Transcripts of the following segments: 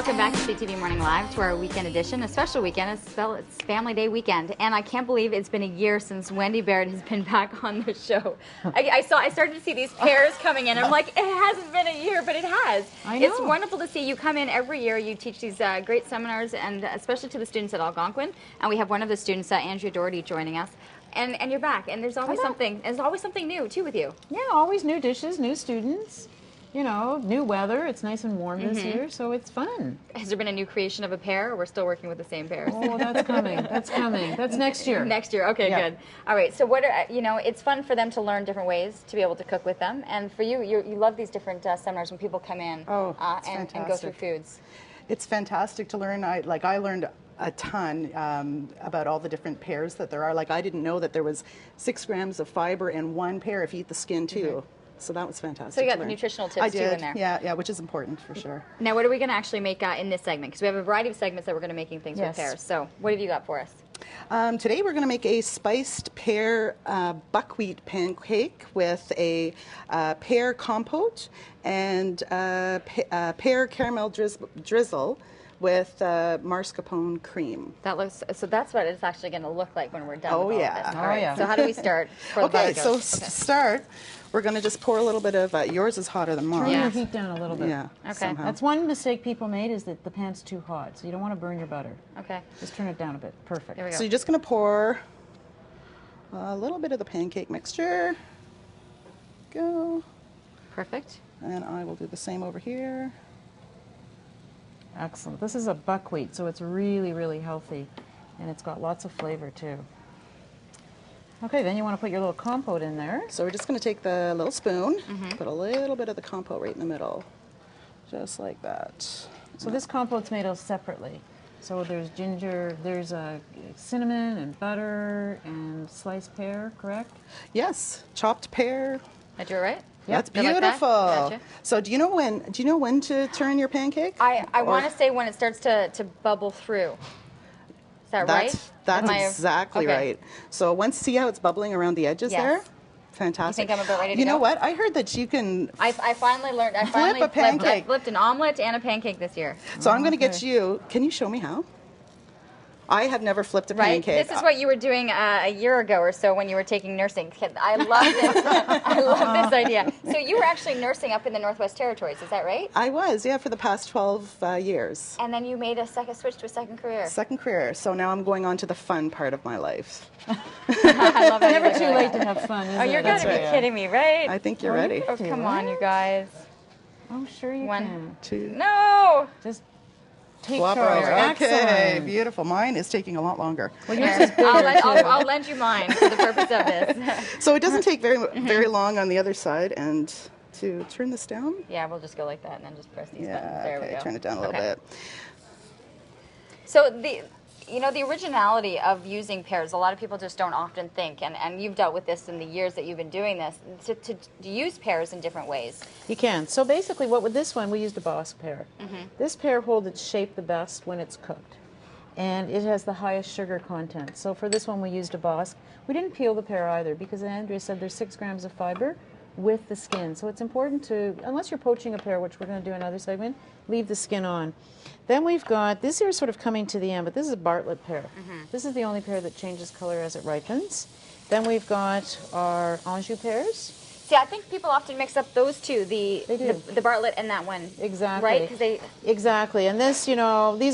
welcome back to CTV Morning Live, to our weekend edition, a special weekend. It's Family Day weekend, and I can't believe it's been a year since Wendy Barrett has been back on the show. I started to see these pears coming in. I'm like, it hasn't been a year, but it has. I know. It's wonderful to see you come in every year. You teach these great seminars, and especially to the students at Algonquin. And we have one of the students, Andrea, Dougherty, joining us. And you're back, and there's always something. There's always something new too with you. Yeah, always new dishes, new students. You know, new weather. It's nice and warm this year, so it's fun. Has there been a new creation of a pear, or we're still working with the same pears? Oh, that's coming. That's coming. That's next year. Next year. Okay, good. All right. So what are, it's fun for them to learn different ways to be able to cook with them. And for you, you love these different seminars when people come in and go through foods. It's fantastic to learn. I learned a ton about all the different pears that there are. Like, I didn't know that there was 6 grams of fiber in one pear if you eat the skin too. So that was fantastic. So you got the nutritional tips too in there. Yeah, which is important for sure. Now, what are we going to actually make in this segment? Because we have a variety of segments that we're going to making things with pears. So what have you got for us? Today we're going to make a spiced pear buckwheat pancake with a pear compote and pear caramel drizzle with mascarpone cream. That looks, so that's what it's actually going to look like when we're done with all of this. All right. Yeah. So how do we start? Okay, so to start, we're going to just pour a little bit of, yours is hotter than mine. Turn your heat down a little bit. Yeah. Okay. Somehow. That's one mistake people made, is that the pan's too hot, so you don't want to burn your butter. Okay. Just turn it down a bit. Perfect. There we go. So you're just going to pour a little bit of the pancake mixture. Go. Perfect. And I will do the same over here. Excellent. This is a buckwheat, so it's really, really healthy, and it's got lots of flavor too. Okay, then you want to put your little compote in there. So we're just going to take the little spoon, put a little bit of the compote right in the middle, just like that. So this compote's made out separately. So there's ginger, there's cinnamon and butter and sliced pear, correct? Yes, chopped pear. I do it right? That's You like beautiful. that? Gotcha. So do you know when to turn your pancake? I want to say when it starts to bubble through. Is that right? That's exactly right. So see how it's bubbling around the edges there? Fantastic. You think I'm about ready to go? You know what? I heard that you can I finally learned. I finally flip a pancake. I flipped an omelet and a pancake this year. So I'm going to get you. Can you show me how? I have never flipped a pancake. This is what you were doing a year ago or so when you were taking nursing. I love this. I love this idea. So you were actually nursing up in the Northwest Territories, is that right? I was, yeah, for the past 12 years. And then you made a switch to a second career. Second career. So now I'm going on to the fun part of my life. I love it. Never too late to have fun, is it? You're going to be kidding me, right? I think you're ready. Oh, come on, you guys. Oh, sure you can. 1, 2. No! Just take Swap charge. over. Okay, Excellent. beautiful. Mine is taking a lot longer. Well, yours is bigger, I'll lend you mine for the purpose of this. So it doesn't take very long on the other side, and to turn this down. Yeah, we'll just go like that and then just press these buttons. There we go. Turn it down a little bit. So the originality of using pears, a lot of people just don't often think, and you've dealt with this in the years that you've been doing this, to use pears in different ways. You can. So basically, with this one, we used a Bosc pear. This pear holds its shape the best when it's cooked, and it has the highest sugar content. So for this one, we used a Bosc. We didn't peel the pear either, because Andrea said there's 6 grams of fiber with the skin. So it's important to, unless you're poaching a pear, which we're going to do in another segment, leave the skin on. Then we've got, this here is sort of coming to the end, but this is a Bartlett pear. This is the only pear that changes color as it ripens. Then we've got our Anjou pears. See, I think people often mix up those two, the Bartlett and that one. Exactly. Right? Exactly. And this, these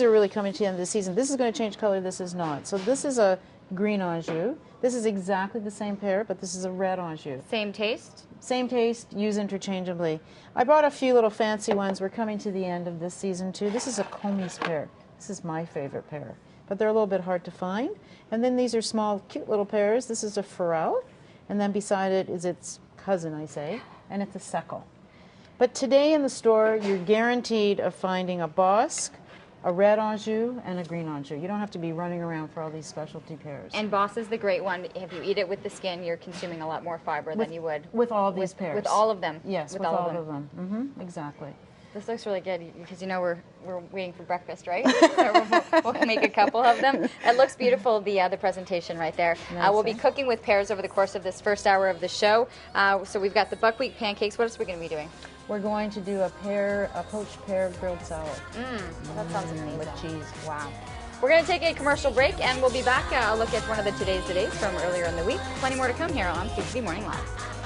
are really coming to the end of the season. This is going to change color, this is not. So this is a green Anjou. This is exactly the same pear, but this is a red Anjou. Same taste? Same taste, use interchangeably. I brought a few little fancy ones. We're coming to the end of this season too. This is a Comey's pear. This is my favorite pear, but they're a little bit hard to find. And then these are small, cute little pears. This is a Farel, and then beside it is its cousin, I say, and it's a Seckel. But today in the store, you're guaranteed of finding a Bosc, a red Anjou, and a green Anjou. You don't have to be running around for all these specialty pears. And Boss is the great one. If you eat it with the skin, you're consuming a lot more fiber than you would with all these pears. With all of them. Yes, with all of them. Exactly. This looks really good because you know we're waiting for breakfast, right? We'll make a couple of them. It looks beautiful, the presentation right there. We'll be cooking with Pears over the course of this first hour of the show. So we've got the buckwheat pancakes. What else are we going to be doing? We're going to do a poached pear grilled salad. That sounds amazing. With cheese. Wow. We're going to take a commercial break and we'll be back. I'll look at one of the Today's from earlier in the week. Plenty more to come here on CTV Morning Live.